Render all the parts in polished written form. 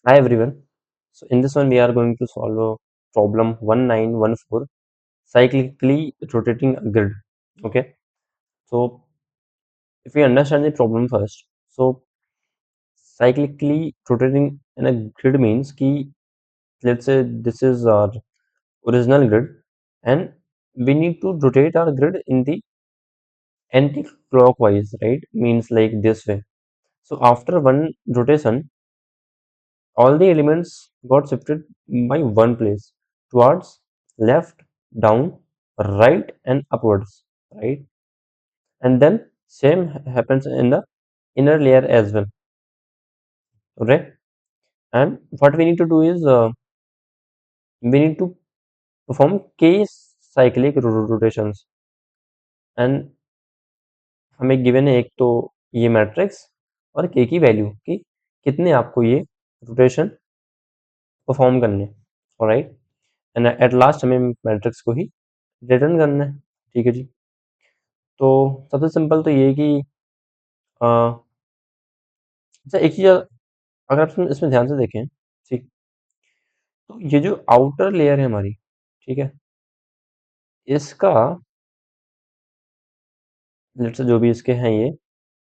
Hi everyone. So in this one we are going to solve a problem 1914, cyclically rotating a grid. Okay. So if we understand the problem first, so cyclically rotating in a grid means कि let's say this is our original grid and we need to rotate our grid in the anti-clockwise, right? Means like this way. So after one rotation, all the elements got shifted by one place towards left, down, right, and upwards, right? And then same happens in the inner layer as well, right? And what we need to do is we need to perform k cyclic rotations, and हमें given है एक तो ये matrix और k की value कि कितने आपको ये रोटेशन परफॉर्म करने, ऑलराइट? एंड एट लास्ट हमें मैट्रिक्स को ही रिटर्न करना है, ठीक है जी। तो सबसे सिंपल तो ये है कि अ, अच्छा एक चीज़ अगर आप इसमें ध्यान से देखें, ठीक, तो ये जो आउटर लेयर है हमारी, ठीक है, इसका लेट्स से जो भी इसके हैं ये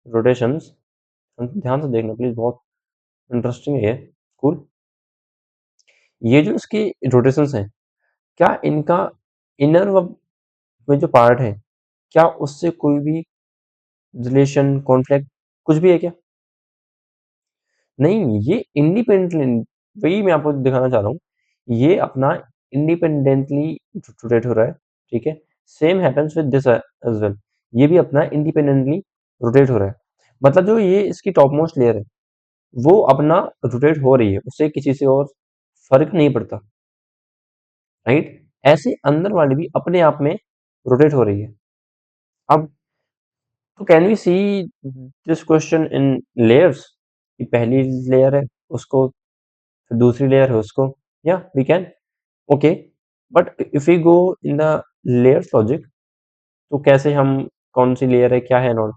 रोटेशंस, ध्यान से देखना प्लीज, बहुत इंटरेस्टिंग है ये। कूल। ये जो इसकी रोटेशंस हैं, क्या इनका इनर में जो पार्ट है, क्या उससे कोई भी रिलेशन, कॉन्फ्लिक्ट, कुछ भी है क्या? नहीं, ये इंडिपेंडेंटली, वही मैं आपको दिखाना चाह रहा हूँ, ये अपना इंडिपेंडेंटली रोटेट हो रहा है, ठीक है। Same happens with this as well, ये भी अपना इंडिपेंडेंटली रोटेट हो रहा है। मतलब जो ये इसकी टॉप मोस्ट लेयर है वो अपना रोटेट हो रही है, उससे किसी से और फर्क नहीं पड़ता, राइट? ऐसे अंदर वाली भी अपने आप में रोटेट हो रही है। अब तो can we see this question in layers, कि पहली लेयर है उसको, फिर दूसरी लेयर है उसको, या we can, okay. But if we go in the layers logic, तो कैसे हम, कौन सी लेयर है, क्या है, नॉट,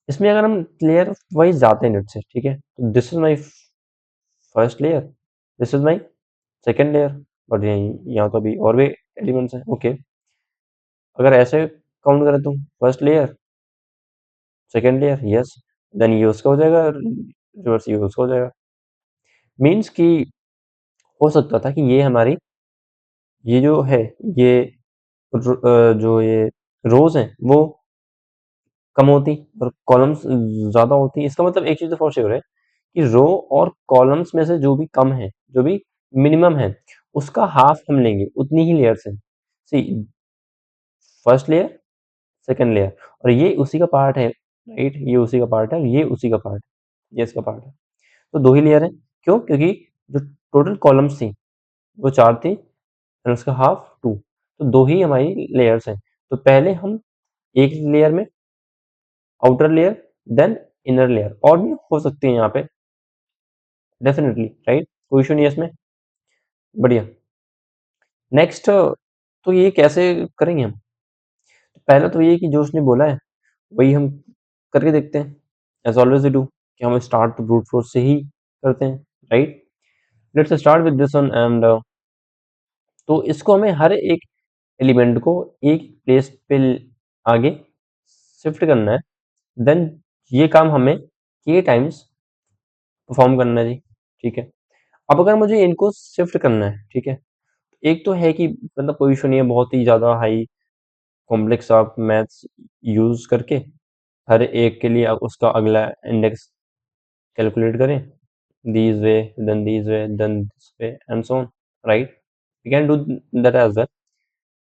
इसमें अगर हम लेयर वाइज जाते हैं नेट से, ठीक है, तो this is my first layer, this is my second layer, but यहाँ तो अभी और भी एलिमेंट्स हैं, ओके। अगर ऐसे काउंट करें तो first layer, second layer, yes, then ये उसका हो जाएगा, रिवर्स ये उसका हो जाएगा। मीन्स कि हो सकता था कि ये हमारी, ये जो है, ये जो ये रोज हैं वो कम होती और कॉलम्स ज्यादा होती। इसका मतलब एक चीज तो फॉर श्योर है कि रो और कॉलम्स में से जो भी कम है, जो भी मिनिमम है, उसका हाफ हम लेंगे, उतनी ही लेयर्स हैं। सी, फर्स्ट लेयर, सेकंड लेयर, और ये उसी का पार्ट है, राइट? ये उसी का पार्ट है और ये उसी का पार्ट है, ये इसका पार्ट है। तो दो ही लेयर है। क्यों? क्योंकि जो टोटल कॉलम्स थी वो चार थी और उसका हाफ टू, तो दो ही हमारी लेयर्स हैं। तो पहले हम एक लेयर में, outer layer, then inner layer, और भी हो सकती है यहाँ पे, डेफिनेटली, राइट? कोई इशू नहीं है इसमें। बढ़िया। नेक्स्ट, तो ये कैसे करेंगे हम? तो पहला तो ये कि जो उसने बोला है वही हम करके देखते हैं, एज ऑलवेज वी डू, कि हम स्टार्ट तो ब्रूट फोर्स से ही करते हैं, right? Let's start with this one, and तो इसको हमें हर एक एलिमेंट को एक प्लेस पे आगे शिफ्ट करना है, देन ये काम हमें के टाइम्स परफॉर्म करना है जी, ठीक है। अब अगर मुझे इनको शिफ्ट करना है, ठीक है, एक तो है कि मतलब कोई इशू नहीं है, बहुत ही ज़्यादा हाई कॉम्प्लेक्स आप मैथ्स यूज़ करके हर एक के लिए उसका अगला इंडेक्स कैलकुलेट करें, this way, then this way, then this way, and so on, right? We can do that as well.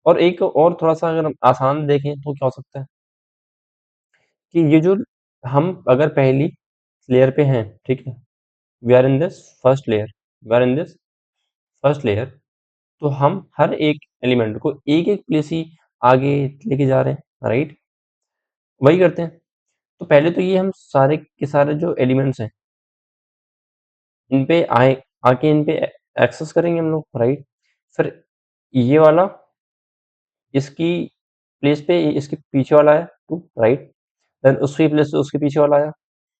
और एक और थोड़ा सा अगर हम आसान देखें तो क्या हो सकता है कि ये जो हम अगर पहली लेयर पे हैं, ठीक है, we are in this first layer, we are in this first layer, तो हम हर एक एलिमेंट को एक एक प्लेस ही आगे लेके जा रहे हैं, राइट? वही करते हैं। तो पहले तो ये हम सारे के सारे जो एलिमेंट्स हैं इन पे आए, आके इन पे एक्सेस करेंगे हम लोग, राइट? फिर ये वाला इसकी प्लेस पे इसके पीछे वाला है टू, राइट? देन उसकी प्लेस पे उसके पीछे वाला आया,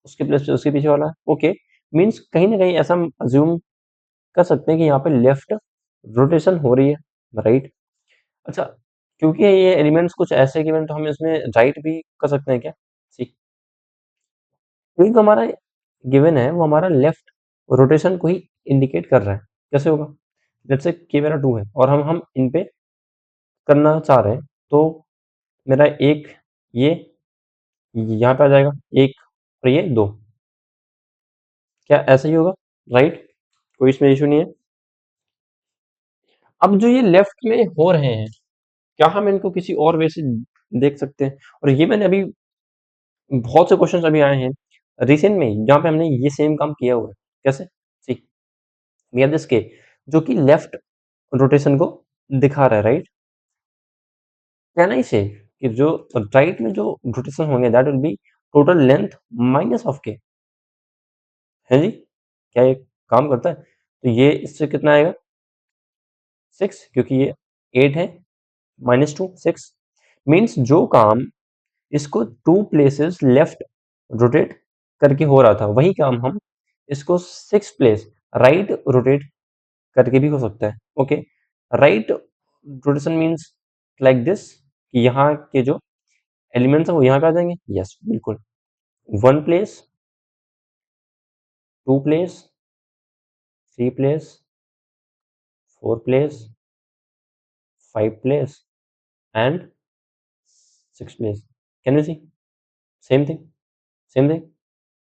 उसके प्लेस पे उसके पीछे वाला है, ओके। मीन्स कहीं ना कहीं ऐसा हम अज्यूम कर सकते हैं कि यहाँ पे लेफ्ट रोटेशन हो रही है, राइट। अच्छा, क्योंकि ये एलिमेंट्स कुछ ऐसे गिवन तो हम इसमें राइट भी कर सकते हैं क्या? सी, क्योंकि जो हमारा गिवन है वो हमारा लेफ्ट रोटेशन को ही इंडिकेट कर रहा है। कैसे होगा? लेट्स से के मेरा 2 है और हम इन पे करना चाह रहे हैं, तो मेरा एक ये यहाँ पे आ जाएगा एक, और ये 2। क्या ऐसा ही होगा? राइट, कोई इसमें इशू नहीं है। अब जो ये लेफ्ट में हो रहे हैं, क्या हम इनको किसी और वे से देख सकते हैं? और ये मैंने अभी बहुत से क्वेश्चंस अभी आए हैं रिसेंट में जहाँ पे हमने ये सेम काम किया हुआ है। कैसे? सी, वी हैव दिस के जो कि लेफ्ट रोटेशन को दिखा रहा है, राइट। कैन आई से कि जो राइट में जो रोटेशन होंगे that will be total length minus of के, है जी? क्या ये काम करता है? तो ये इससे कितना आएगा? 6, क्योंकि ये 8 है, -2 6 मीन्स जो काम इसको 2 प्लेसेस लेफ्ट रोटेट करके हो रहा था, वही काम हम इसको 6 प्लेस राइट रोटेट करके भी हो सकता है। Okay, right rotation means like this कि यहाँ के जो एलिमेंट्स हैं वो यहाँ पे आ जाएंगे। यस, बिल्कुल। 1 place, 2 place, 3 place, 4 place, 5 place and 6 place. Can you see? Same thing. Same thing.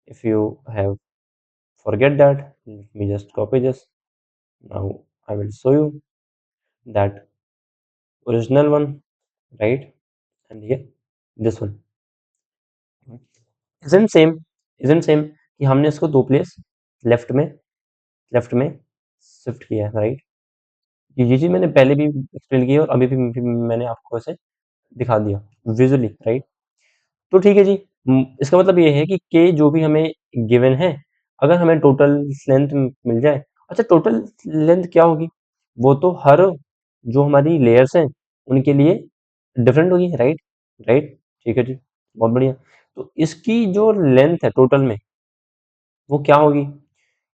If you have forget that, let me just copy this. Now I will show you that original one, right? And here this one. Isn't same? Isn't same कि हमने इसको 2 place left में shift किया है, right. ये चीज मैंने पहले भी एक्सप्लेन की है और अभी भी मैंने आपको ऐसे दिखा दिया विजुअली, राइट। तो ठीक है जी। इसका मतलब ये है कि के जो भी हमें गिवन है, अगर हमें टोटल लेंथ मिल जाए। अच्छा, टोटल लेंथ क्या होगी? वो तो हर जो हमारी लेयर्स हैं उनके लिए डिफरेंट होगी, राइट। राइट, ठीक है जी, बहुत बढ़िया। तो इसकी जो लेंथ है टोटल में, वो क्या होगी?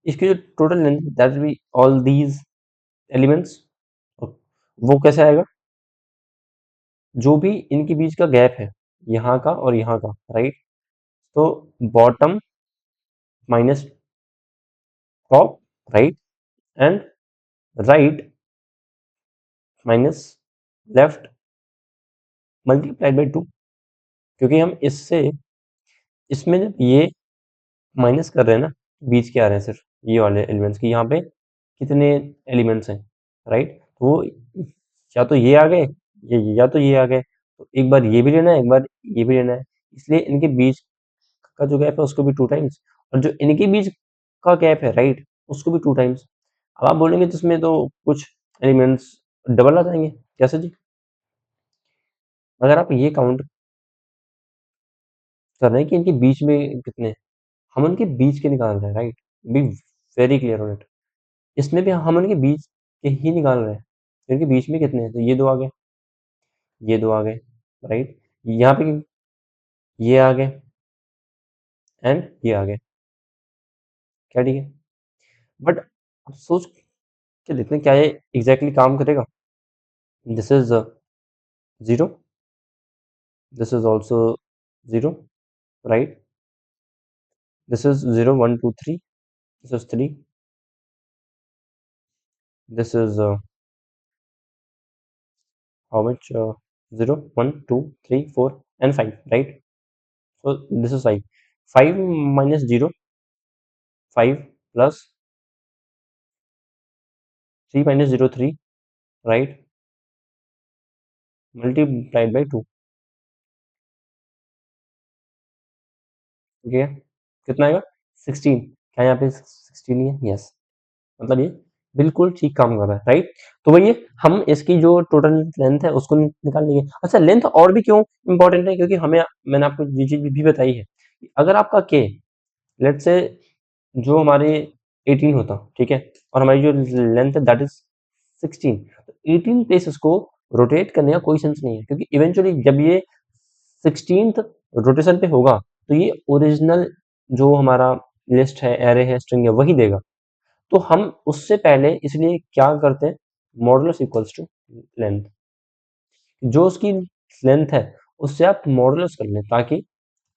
इसकी जो total length that will be all these elements. वो कैसे आएगा? जो भी इनके बीच का गैप है, यहाँ का और यहाँ का, राइट। तो bottom minus top, right, and right minus left multiplied by 2। क्योंकि हम इससे इसमें जब ये माइनस कर रहे हैं ना, बीच के आ रहे हैं सिर्फ ये वाले एलिमेंट्स की, यहाँ पे कितने एलिमेंट्स हैं, राइट। तो वो या तो ये आ गए, या तो ये आ गए, तो एक बार ये भी लेना है, एक बार ये भी लेना है। इसलिए इनके बीच का जो गैप है उसको भी 2 टाइम्स, और जो इनके बीच का गैप है, राइट, उसको भी 2 टाइम्स। अब आप बोलेंगे तो इसमें तो कुछ एलिमेंट्स डबल आ जाएंगे। कैसे जी? अगर आप ये काउंट कर रहे हैं कि इनके बीच में कितने हैं, हम उनके बीच के निकाल रहे हैं, right. Be very clear on it. इसमें भी हम उनके बीच के ही निकाल रहे हैं। इनके बीच में कितने हैं? तो ये 2 आ गए, ये 2 आ गए, राइट। यहाँ पे ये आ गए एंड ये आ गए। क्या ठीक है? बट अब सोच के देखते हैं क्या ये एग्जैक्टली काम करेगा। This is 0, this is also 0, right? This is 0 1 2 3, this is 3, this is how much? 0 1 2 3 4 and 5, right? So this is 5. 5 minus 0, 5 plus 3 minus 0 3, right, multiplied by 2। ठीक है, कितना आएगा? 16। क्या यहाँ पे 16 ही है? यस, मतलब ये बिल्कुल ठीक काम कर रहा है, राइट। तो वही है, हम इसकी जो टोटल लेंथ है उसको निकाल लेंगे। अच्छा, लेंथ और भी क्यों इंपॉर्टेंट है? क्योंकि हमें, मैंने आपको ये चीज भी बताई है, अगर आपका के लेट से जो हमारे 18 होता, ठीक है, और हमारी जो लेंथ है दैट इज 16, तो 18 प्लेसेस को रोटेट करने का कोई सेंस नहीं है, क्योंकि इवेंचुअली जब ये 16th रोटेशन पे होगा तो ये ओरिजिनल जो हमारा लिस्ट है, एरे है, स्ट्रिंग है, वही देगा। तो हम उससे पहले इसलिए क्या करते हैं, मॉडुलस इक्वल्स टू लेंथ, जो उसकी लेंथ है उससे आप मॉडुलस कर लें ताकि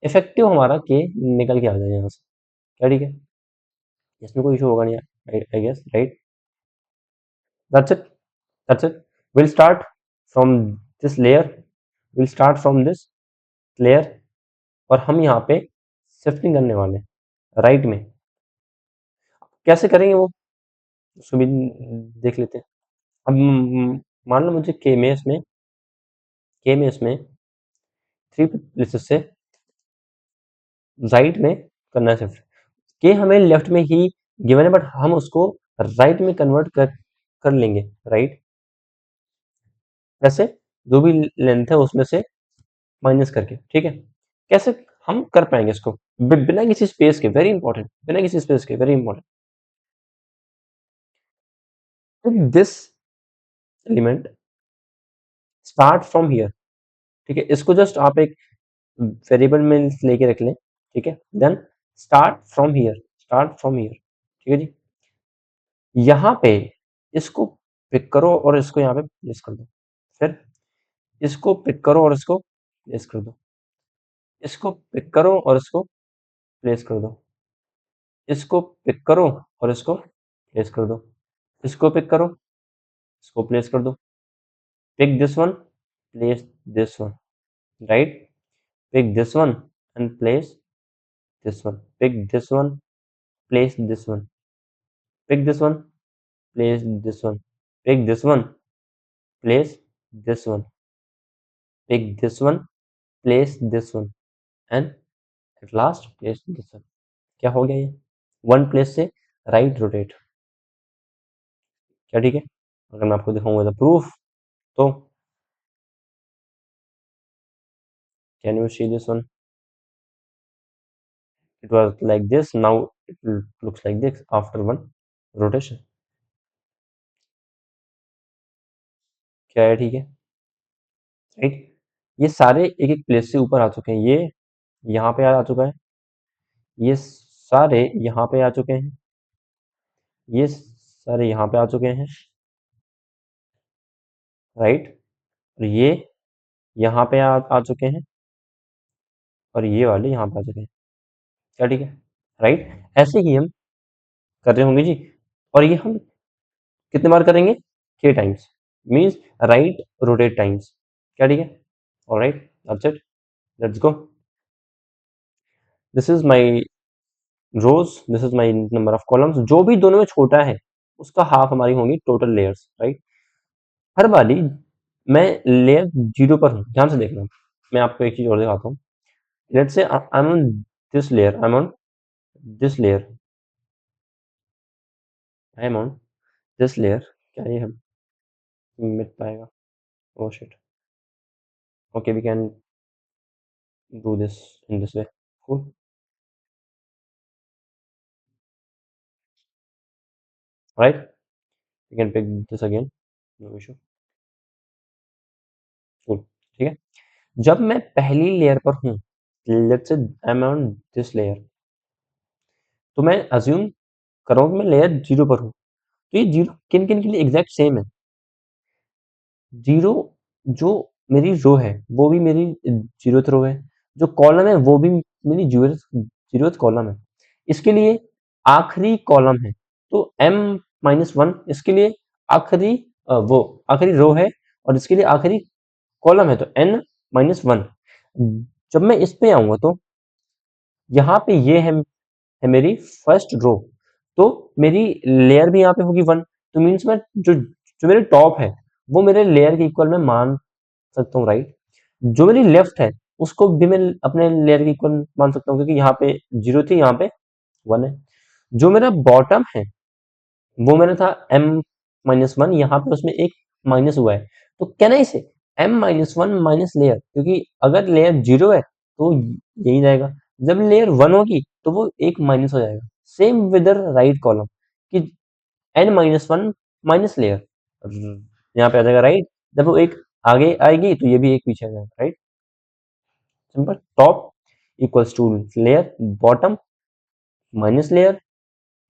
इफेक्टिव हमारा के निकल के आ जाए यहाँ से। क्या ठीक है, इसमें कोई इशू होगा नहीं, I guess, right? That's it, that's it. Will start from this layer, will start from this layer, और हम यहाँ पे शिफ्टिंग करने वाले हैं राइट में। कैसे करेंगे वो, उसको भी देख लेते हैं। अब मान लो मुझे के में इसमें 3 प्लेसेस से राइट में करना है शिफ्ट। के हमें लेफ्ट में ही गिवन है, बट हम उसको राइट में कन्वर्ट कर लेंगे, राइट? कैसे, जो भी लेंथ है उसमें से माइनस करके, ठीक है? कैसे हम कर पाएंगे इसको बिना किसी स्पेस के, वेरी इंपॉर्टेंट, बिना किसी स्पेस के, very important. This element start from here, ठीक है? इसको जस्ट आप एक वेरिएबल में लेके रख लें, ठीक है? Then start from here, start from here, ठीक है जी? यहाँ पे इसको पिक करो और इसको यहाँ पे प्लेस कर दो, फिर इसको पिक करो और इसको प्लेस कर दो, इसको पिक करो और इसको प्लेस कर दो, इसको पिक करो और इसको प्लेस कर दो, इसको पिक करो, इसको प्लेस कर दो, pick this one, place this one, right? Pick this one and place this one, pick this one, place this one, pick this one, place this one, pick this one, place this one, pick this one, place this one, and at last place this one. क्या हो गया ये, one place से right rotate. क्या ठीक है? अगर मैं आपको दिखाऊंगा द प्रूफ, तो can you see this one, it was like this, now it looks like this after one rotation। क्या है, ठीक है, राइट? ये सारे एक एक प्लेस से ऊपर आ चुके हैं, ये यहाँ पे आ चुका है, ये सारे यहाँ पे आ चुके हैं, ये सारे यहाँ पे आ चुके हैं, राइट? और ये यहाँ पे आ चुके हैं, और ये वाले यहाँ पे आ चुके हैं। क्या ठीक है, राइट? ऐसे ही हम कर रहे होंगे जी, और ये हम कितने बार करेंगे, K times, means right rotate times. क्या ठीक है, alright, that's it, let's go. This is my rows, this is my number of columns, जो भी दोनों में छोटा है उसका हाफ हमारी होंगी टोटल लेयर्स, राइट? हर बारी मैं लेयर 0 पर हूँ, ध्यान से देखना। मैं आपको एक चीज और दिखाता हूँ। Let's say I am on this layer, I am on this layer, I am on this layer. क्या ये हम मिट पाएगा? Oh shit, okay, we can do this in this way, cool, right? We can pick this again, no issue, cool, ठीक है? जब मैं पहली लेयर पर हूँ, let's say I am on this layer, तो मैं अज्यूम कर रहा हूँ कि मैं लेयर 0 पर हूँ। तो ये 0 किन-किन के लिए एग्जैक्ट सेम है। 0 जो मेरी रो है वो भी मेरी 0th रो है, जो कॉलम है वो भी मेरी 0th कॉलम है। इसके लिए आखिरी कॉलम है, तो m-1 इसके लिए आखिरी वो आखिरी रो है, और इसके लिए आखिरी कॉलम है, तो n-1। जब मैं इस पे आऊंगा तो यहाँ पे ये है मेरी फर्स्ट रो, तो मेरी लेयर भी यहाँ पे होगी 1, तो मीन्स मैं जो जो मेरे टॉप है वो मेरे लेयर के इक्वल मैं मान सकता हूँ, राइट? जो मेरी लेफ्ट है उसको भी मैं अपने लेयर के इक्वल मान सकता हूँ, क्योंकि यहाँ पे 0 थी, यहाँ पे 1 है। जो मेरा बॉटम है वो मेरा था m-1, यहाँ पे उसमें एक माइनस हुआ है, तो कहना इसे m-1 माइनस लेयर, क्योंकि अगर लेयर 0 है तो यही रहेगा, जब लेयर 1 होगी तो वो एक माइनस हो जाएगा। सेम विद राइट कॉलम, कि n-1 माइनस लेयर यहाँ पे आ जाएगा, राइट? जब वो एक आगे आएगी तो ये भी एक पीछे आ जाएगा, right? Simple, top equals to layer, bottom minus layer,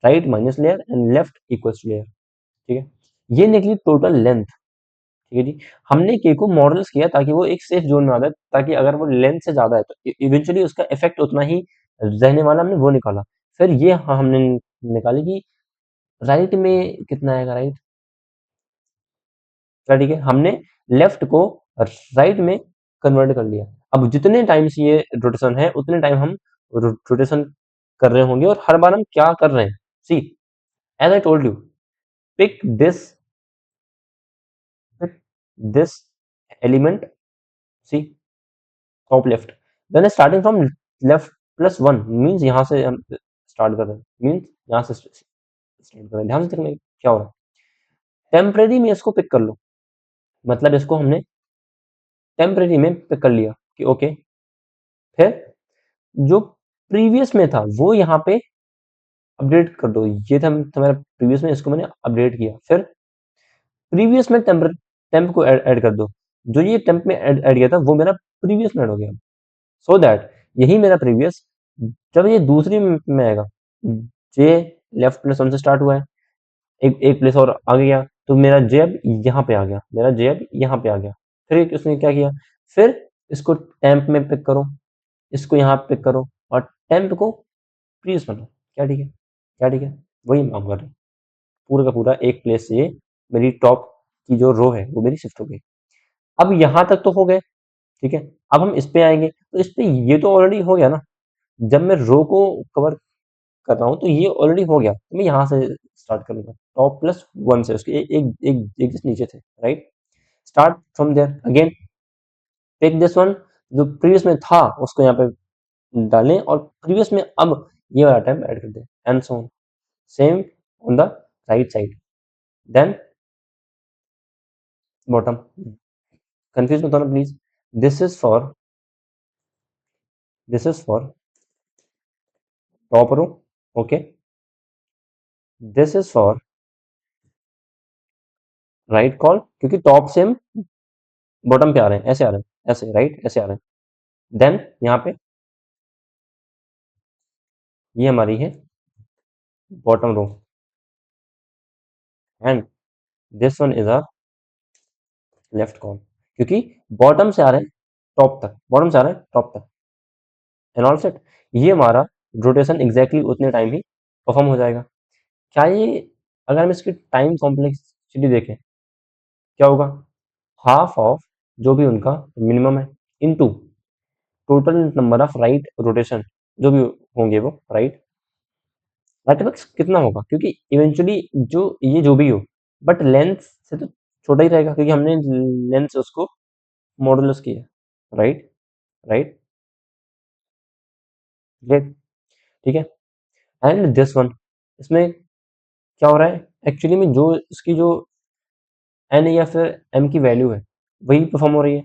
right minus layer and left equals to layer, ठीक है। ये निकली टोटल लेंथ, ठीक है जी। हमने के को मॉडल्स किया ताकि वो एक सेफ जोन में आ जाए, ताकि अगर वो लेंथ से ज्यादा है तो इवेंचुअली उसका इफेक्ट उतना ही रहने वाला, हमने वो निकाला। फिर ये हमने निकाली कि राइट में कितना आएगा, राइट, क्या, ठीक है। हमने लेफ्ट को राइट में कन्वर्ट कर लिया। अब जितने टाइम्स ये रोटेशन है उतने टाइम हम रोटेशन कर रहे होंगे, और हर बार हम क्या कर रहे हैं, see, as I told you, pick this, pick this element, see, top left, then starting from left plus 1 means यहाँ से हम स्टार्ट कर रहे हैं, मीन्स यहाँ से स्टार्ट कर रहे हैं। ध्यान से देखना क्या हो रहा है। टेम्परेरी में इसको पिक कर लो, मतलब इसको हमने टेम्परेरी में पिक कर लिया कि ओके। फिर जो प्रीवियस में था वो यहाँ पे अपडेट कर दो, ये था तुम्हारा प्रीवियस में, इसको मैंने अपडेट किया। फिर प्रीवियस में टेम्प को ऐड कर दो, जो ये टेम्प में ऐड किया था वो मेरा प्रीवियस में ऐड हो गया, सो दैट यही मेरा प्रीवियस, जब ये दूसरी में आएगा, जे लेफ्ट प्लस वन से स्टार्ट हुआ है, एक एक प्लेस और आ गया, तो मेरा जे अब यहाँ पे आ गया, मेरा जे अब यहाँ पे आ गया। फिर उसने क्या किया, फिर इसको टेम्प में पिक करो, इसको यहाँ पिक करो, और टेम्प को प्रीवियस बनाओ, क्या ठीक है, क्या ठीक है, वही काम कर रहे हैं। पूरा का पूरा एक प्लेस से मेरी टॉप की जो रो है वो मेरी शिफ्ट हो गई। अब यहाँ तक तो हो गए, ठीक है। अब हम इस पे आएंगे, तो इस पे ये तो ऑलरेडी हो गया ना, जब मैं रो को कवर कर रहा हूँ तो ये ऑलरेडी हो गया, तो मैं यहाँ से स्टार्ट करूंगा, टॉप प्लस वन से, उसके एक जस्ट नीचे थे, right. Start from there again, take this one, जो प्रीवियस में था उसको यहाँ पे डालें, और प्रीवियस में अब ये वाला टाइम ऐड कर दें, and so on, same on the right side, then bottom. Confuse मत होना please, this is for, this is for top row, okay, this is for right col, क्योंकि टॉप से हम बॉटम पे आ रहे हैं, ऐसे आ रहे हैं, ऐसे, राइट, ऐसे आ रहे हैं। देन यहाँ पे ये हमारी है bottom row, and this one is our left col, क्योंकि बॉटम से आ रहे हैं टॉप तक, बॉटम से आ रहे हैं टॉप तक, एंड ऑल सेट। ये हमारा रोटेशन एग्जैक्टली उतने टाइम ही परफॉर्म हो जाएगा। क्या ये, अगर हम इसकी टाइम कॉम्प्लेक्सिटी देखें, क्या होगा, हाफ ऑफ जो भी उनका मिनिमम है into total number of right rotation जो भी होंगे वो, राइट, राइट कितना होगा, क्योंकि इवेंचुअली जो ये जो भी हो, बट लेंथ से तो छोटा ही रहेगा, क्योंकि हमने लेंथ से उसको मॉडुलस किया, राइट, राइट, ग्रेट, ठीक है। एंड दिस वन, इसमें क्या हो रहा है, एक्चुअली में जो इसकी जो एन या फिर एम की वैल्यू है वही परफॉर्म हो रही है।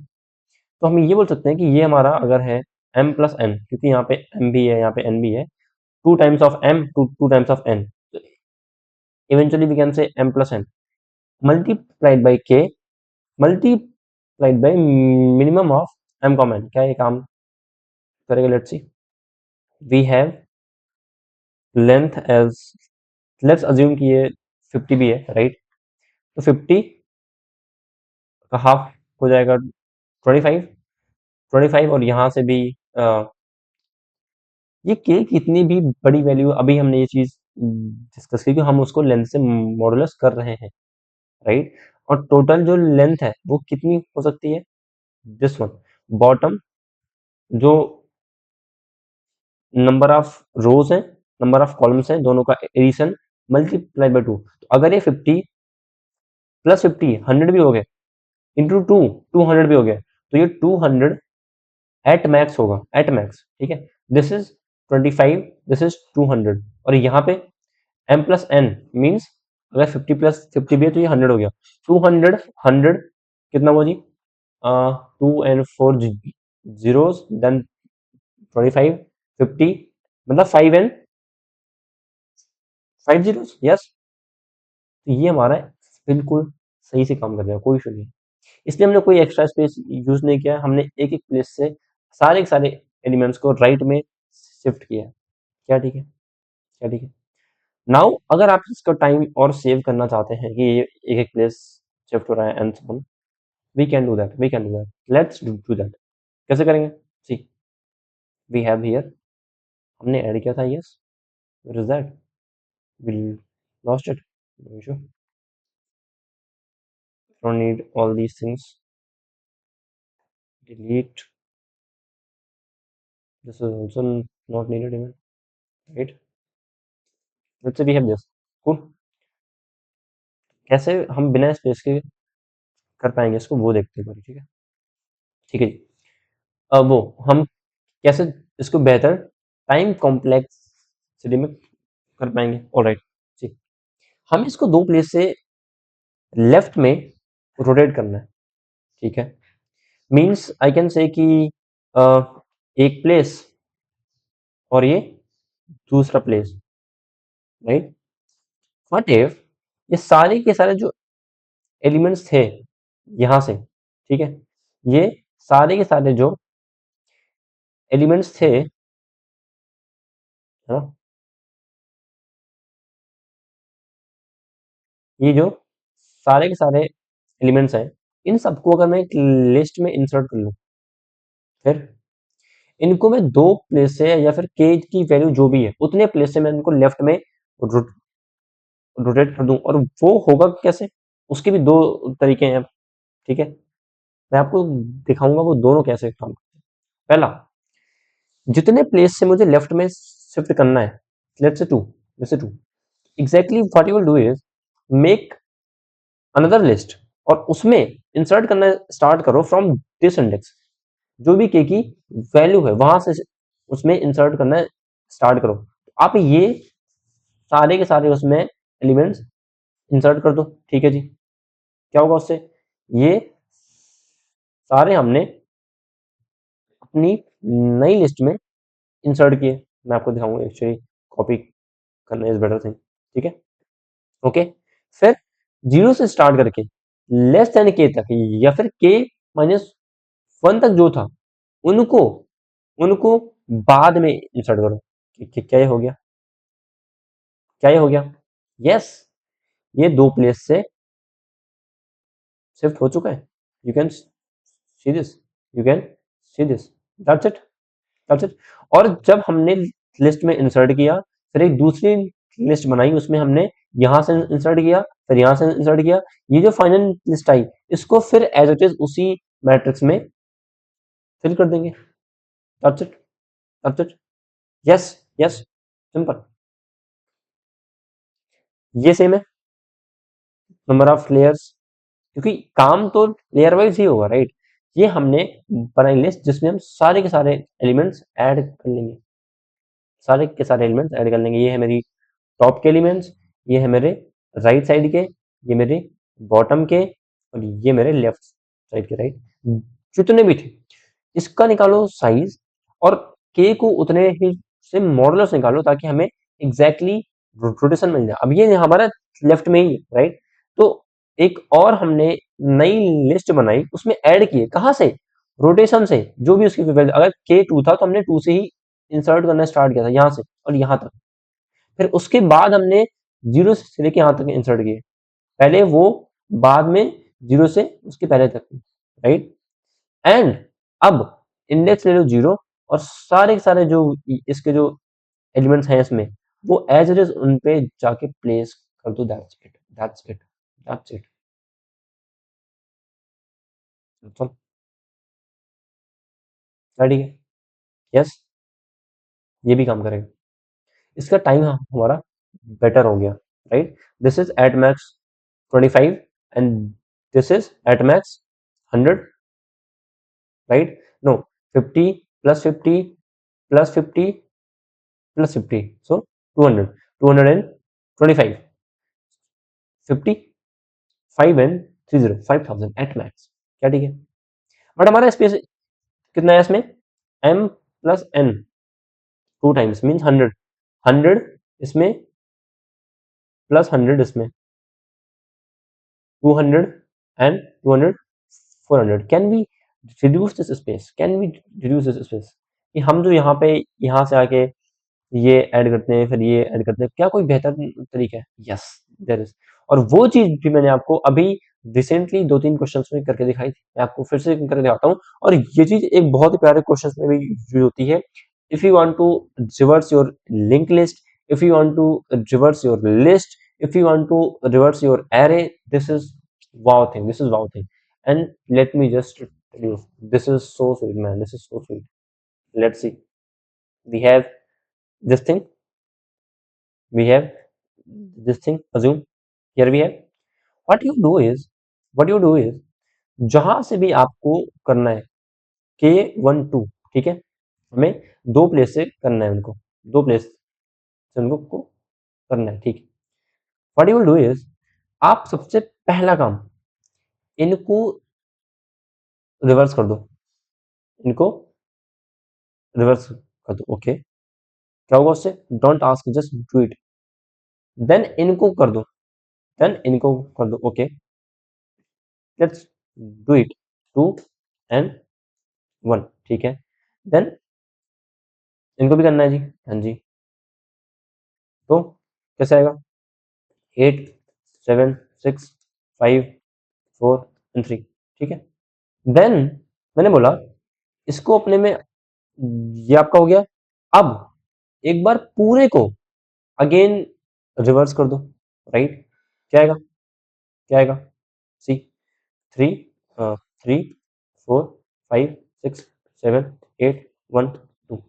तो हम ये बोल सकते हैं कि ये हमारा अगर है एम प्लस एन, क्योंकि यहाँ पे एम भी है यहाँ पे एन भी है, two times of m, two times of n, eventually we can say m plus n multiplied by k multiplied by minimum of m comma n. क्या ये काम करेगा, let's see, we have length as, let's assume कि ये 50 भी है, right, तो 50 का हाफ हो जाएगा 25, 25, और यहाँ से भी ये के कितनी भी बड़ी वैल्यू, अभी हमने ये चीज डिस्कस की कि हम उसको लेंथ से मॉडुलस कर रहे हैं, राइट, और टोटल जो लेंथ है वो कितनी हो सकती है, दिस वन, बॉटम जो नंबर ऑफ रोज है, नंबर ऑफ कॉलम्स है, दोनों का एडिशन मल्टीप्लाई बाय 2, तो अगर ये 50 प्लस 50 100 भी हो गए, इंटू 2 200 भी हो गया, तो ये 200 एट मैक्स होगा, एट मैक्स, ठीक है। दिस इज 25, दिस इज 200, और यहाँ पे एम प्लस एन मीन्स अगर 50 प्लस 50 भी है तो ये 100 हो गया, 200 100 कितना हुआ जी, 2 and 4 जीरोस, देन 25 50, मतलब 5 and 5 जीरोस, यस। तो ये हमारा बिल्कुल सही से काम कर रहा है, कोई इशू नहीं, इसलिए हमने कोई एक्स्ट्रा स्पेस यूज नहीं किया, हमने एक एक प्लेस से सारे के सारे एलिमेंट्स को राइट में शिफ्ट किया, क्या ठीक है। क्या ठीक है। नाउ अगर आप इसका टाइम और सेव करना चाहते हैं कि ये एक एक प्लेस शिफ्ट हो रहा है and so on, we can do that, let's do that. कैसे करेंगे? सी, वी हैव हियर, हमने ऐड किया था, yes, where is that, we lost it, no issue, don't need all these things, delete, this is also not needed even, right. Let's say we have this, cool. कैसे हम बिना space के कर पाएंगे इसको, वो देखते हैं पहले, ठीक है। ठीक है जी। अब वो हम कैसे इसको बेहतर टाइम कॉम्प्लेक्सिटी में कर पाएंगे, ऑलराइट। ठीक, हम इसको दो प्लेस से लेफ्ट में रोटेट करना है, ठीक है। मीन्स आई कैन से कि अ, एक प्लेस और ये दूसरा प्लेस, राइट। व्हाट इफ ये सारे के सारे जो एलिमेंट्स थे यहाँ से, ठीक है, ये सारे के सारे जो एलिमेंट्स थे, है ना, ये जो सारे के सारे एलिमेंट्स हैं, इन सबको अगर मैं एक लिस्ट में इंसर्ट कर लूँ, फिर इनको मैं दो प्लेस से या फिर के की वैल्यू जो भी है उतने प्लेस से मैं इनको लेफ्ट में रोटेट कर दूं, और वो होगा कैसे, उसके भी दो तरीके हैं, ठीक है। मैं आपको दिखाऊंगा वो दोनों कैसे काम करते हैं। पहला, जितने प्लेस से मुझे लेफ्ट में शिफ्ट करना है, लेट्स से टू, जैसे two, exactly what you will do is make another list, और उसमें इंसर्ट करना स्टार्ट करो फ्रॉम दिस इंडेक्स, जो भी के की वैल्यू है वहां से उसमें इंसर्ट करना स्टार्ट करो। आप ये सारे के सारे उसमें एलिमेंट्स इंसर्ट कर दो, ठीक है जी। क्या होगा उससे, ये सारे हमने अपनी नई लिस्ट में इंसर्ट किए। मैं आपको दिखाऊंगा, एक्चुअली कॉपी करना इज बेटर थिंग, ठीक है, ओके। फिर जीरो से स्टार्ट करके लेस देन के तक, या फिर के माइनस वन तक जो था, उनको उनको बाद में इंसर्ट करो। क्या ये हो गया, क्या ये हो गया, यस, ये दो प्लेस से शिफ्ट हो चुका है। You can see this, you can see this, that's it, that's it. और जब हमने लिस्ट में इंसर्ट किया, फिर एक दूसरी लिस्ट बनाई, उसमें हमने यहाँ से इंसर्ट किया, फिर यहाँ से इंसर्ट किया, ये जो फाइनल लिस्ट आई, इसको फिर एज इट इज उसी मैट्रिक्स में फिल कर देंगे, that's it, that's it, yes, yes, simple. ये सेम है, नंबर ऑफ लेयर्स, क्योंकि काम तो लेयर वाइज ही होगा, राइट। ये हमने बनाई लिस्ट जिसमें हम सारे के सारे एलिमेंट्स ऐड कर लेंगे, सारे के सारे एलिमेंट्स ऐड कर लेंगे। ये है मेरी टॉप के एलिमेंट्स, ये है मेरे राइट साइड के, ये मेरे बॉटम के, और ये मेरे लेफ्ट साइड के, राइट, जितने भी थे। इसका निकालो साइज, और के को उतने ही से मॉडुलस निकालो ताकि हमें एग्जैक्टली रोटेशन मिल जाए। अब ये हमारा लेफ्ट में ही, राइट। तो एक और हमने नई लिस्ट बनाई, उसमें ऐड किए, कहाँ से, रोटेशन से, जो भी उसकी वैल्यू, अगर के टू था तो हमने टू से ही इंसर्ट करना स्टार्ट किया था, यहाँ से और यहाँ तक। फिर उसके बाद हमने जीरो से लेके यहाँ तक इंसर्ट किए, पहले वो, बाद में जीरो से उसके पहले तक, राइट। एंड अब इंडेक्स ले लो जीरो, और सारे के सारे जो इसके जो एलिमेंट्स हैं इसमें, वो एज इट इज उन पे जाके प्लेस कर दो, that's it, that's it, that's it, ठीक है, यस, ये भी काम करेगा। इसका टाइम हमारा बेटर हो गया, right. This is at max 25 and this is at max 100, right. No, 50 plus 50 plus 50 plus 50, so 200, 225, 55 and 30, 5000 at max, क्या ठीक है। बट हमारा स्पेस कितना है इसमें, m plus n, two times means 100, 100 इसमें प्लस 100 इसमें, 200 and 200, 400। Can we reduce this space, can we reduce this space, कि हम जो यहाँ पे यहाँ से आके ये ऐड करते हैं, फिर ये ऐड करते हैं, क्या कोई बेहतर तरीका है? Yes, there is. और वो चीज भी मैंने आपको अभी रिसेंटली 2-3 क्वेश्चंस में करके दिखाई थी, मैं आपको फिर से करके दिखाता हूँ। और ये चीज एक बहुत ही प्यारे क्वेश्चंस में भी यूज होती है। If you want to reverse your link list, if you want to reverse your list, if you want to reverse your array, this is wow thing. And let me just tell you, this is so sweet, man, this is so sweet. Let's see, we have this thing, we have this thing, assume here we have, what you do is, what you do is, जहां से भी आपको करना है के 1 2, ठीक है, हमें दो प्लेस से करना है उनको, दो प्लेस से उनको को करना है, ठीक है। What you will do is, आप सबसे पहला काम इनको रिवर्स कर दो, इनको रिवर्स कर दो, ओके। क्या होगा उससे? Don't ask, just do it. Then इनको कर दो, देन इनको कर दो, okay. Let's do it, 2 and 1, ठीक है। देन इनको भी करना है जी, हाँ जी। तो कैसे आएगा? 8 7 6 5 4 and 3, ठीक है। देन मैंने बोला इसको अपने में, ये आपका हो गया। अब एक बार पूरे को अगेन रिवर्स कर दो, राइट। क्या आएगा? क्या आएगा? See, 3 3 4 5 6 7 8 1 2।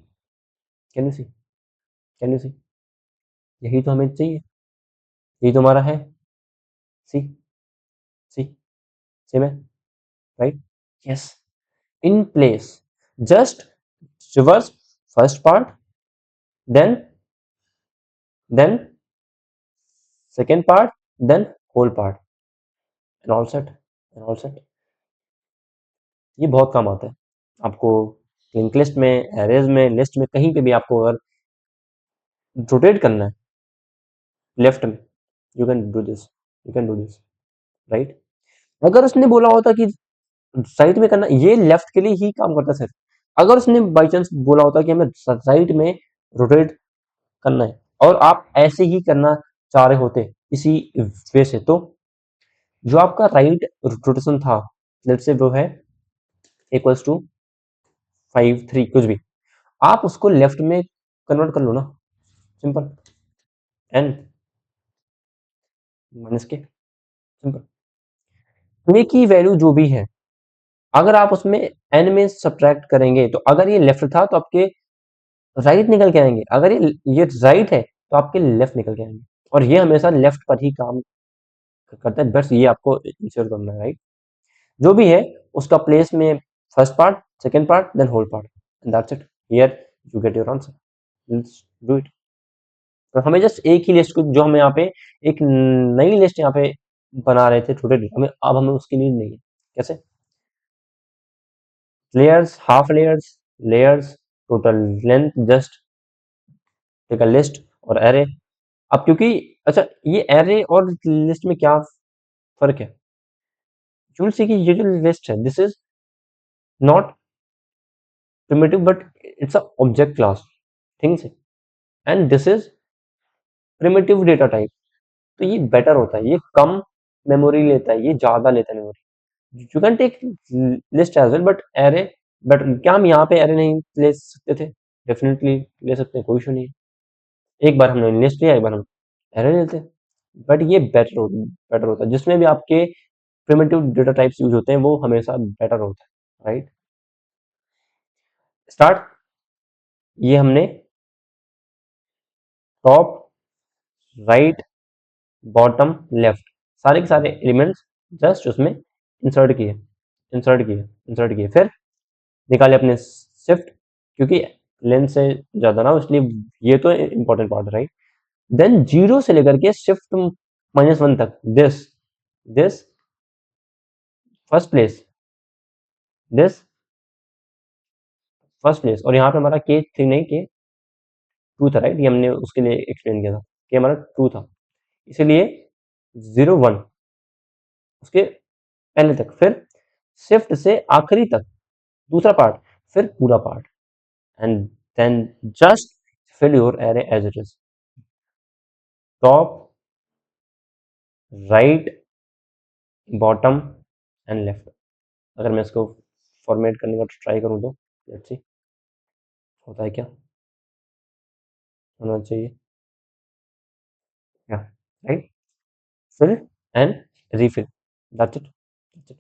Can you see? Can you see? यही तो हमें चाहिए, यही तो हमारा है। सी, सी, सेम है, right. Yes, in place, just reverse first part, then then second part, then whole part, and all set, and all set. ये बहुत काम आता है आपको लिंक लिस्ट में, एरेज में, लिस्ट में, कहीं पे भी आपको अगर रोटेट करना है लेफ्ट में, you can do this, you can do this, right. अगर उसने बोला होता कि राइट में करना, ये लेफ्ट के लिए ही काम करता है सिर्फ। अगर उसने बाई चांस बोला होता कि हमें राइट में रोटेट करना है और आप ऐसे ही करना चाह रहे होते इसी वे से, तो जो आपका राइट रोटेशन था, लेट्स से वो है इक्वल्स टू 5 3 कुछ भी, आप उसको लेफ्ट में कन्वर्ट कर लो ना, सिंपल। एन माइनस के, सिंपल। ए की वैल्यू जो भी है, अगर आप उसमें एन में सब्ट्रैक्ट करेंगे, तो अगर ये लेफ्ट था तो आपके राइट निकल के आएंगे, अगर ये राइट है तो आपके लेफ्ट निकल के आएंगे। और ये हमेशा लेफ्ट पर ही काम करता है, बस ये आपको इंश्योर करना है, राइट। जो भी है उसका प्लेस में first part, second part, then whole part, and that's it. Here you get your answer, let's do it. तो हमें जस्ट एक ही लिस्ट को, जो हम यहाँ पे एक नई लिस्ट यहाँ पे बना रहे थे छोटे, हमें अब हमें उसकी नीड नहीं है। कैसे? layers, half layers, total length, just take a list और array। अब क्योंकि अच्छा, ये array और लिस्ट में क्या फर्क है? यू विल सी कि ये जो लिस्ट है, this is not primitive but it's a object class things, and this is primitive data type. तो ये बेटर होता है, ये कम मेमोरी लेता है, ये ज्यादा लेता है memory. You can take list as well but array better. क्या हम यहाँ पे एरे नहीं ले सकते थे? डेफिनेटली ले सकते हैं, कोई इशू नहीं है। एक बार हमने लिस्ट लिया, एक बार हम एरे लेते हैं, बट ये बेटर होता है। जिसमें भी आपके प्रिमिटिव डेटा टाइप्स यूज होते हैं वो हमेशा बेटर होता है, राइट। स्टार्ट। ये हमने टॉप, राइट, बॉटम, लेफ्ट, सारे के सारे एलिमेंट्स जस्ट उसमें इंसर्ट किए, इंसर्ट किए, इंसर्ट किए, फिर निकाले अपने शिफ्ट, क्योंकि लेंथ से ज्यादा ना, इसलिए ये तो इंपॉर्टेंट पार्ट है, राइट। देन 0 से लेकर के शिफ्ट -1 तक, this this first place, this first place, और यहाँ पे हमारा के 3 नहीं, के 2 था, राइट। ये हमने उसके लिए एक्सप्लेन किया था कि हमारा 2 था, इसीलिए 0 1 उसके पहले तक, फिर शिफ्ट से आखिरी तक दूसरा पार्ट, फिर पूरा part, and then just fill your array as it is. Top, right, bottom and left. अगर मैं इसको फॉर्मेट करने का ट्राई करूँ तो लेट्स सी होता है क्या होना चाहिए, या right, fill and refill, that's it.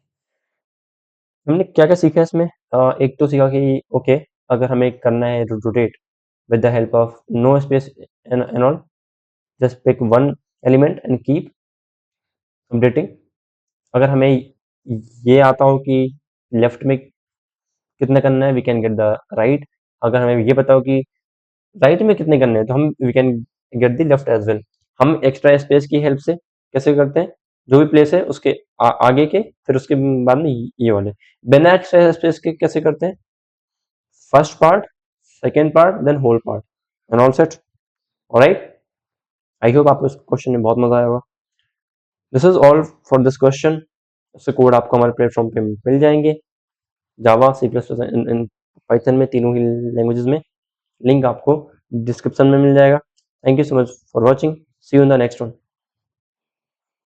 हमने क्या क्या सीखा इसमें? एक तो सीखा कि ओके अगर हमें करना है rotate with the help of no space and all, just pick one element and keep updating. अगर हमें ये आता हो कि लेफ्ट में कितने करना है we can get the right, अगर हमें ये पता हो कि राइट में कितने करने हैं तो हम we can get the left as well. हम एक्स्ट्रा स्पेस की हेल्प से कैसे करते हैं, जो भी प्लेस है उसके आगे के फिर उसके बाद में ये वाले बिना एक्स्ट्रा स्पेस के कैसे करते हैं, first part, second part, then whole part and all set. Alright, I hope आपको इस क्वेश्चन में बहुत मजा आया होगा। This is all for this question. इसके कोड आपको हमारे प्लेटफॉर्म पे मिल जाएंगे, Java, C plus plus and Python में, तीनों ही लैंग्वेजेस में। लिंक आपको डिस्क्रिप्शन में मिल जाएगा। Thank you so much for watching, see you in the next one.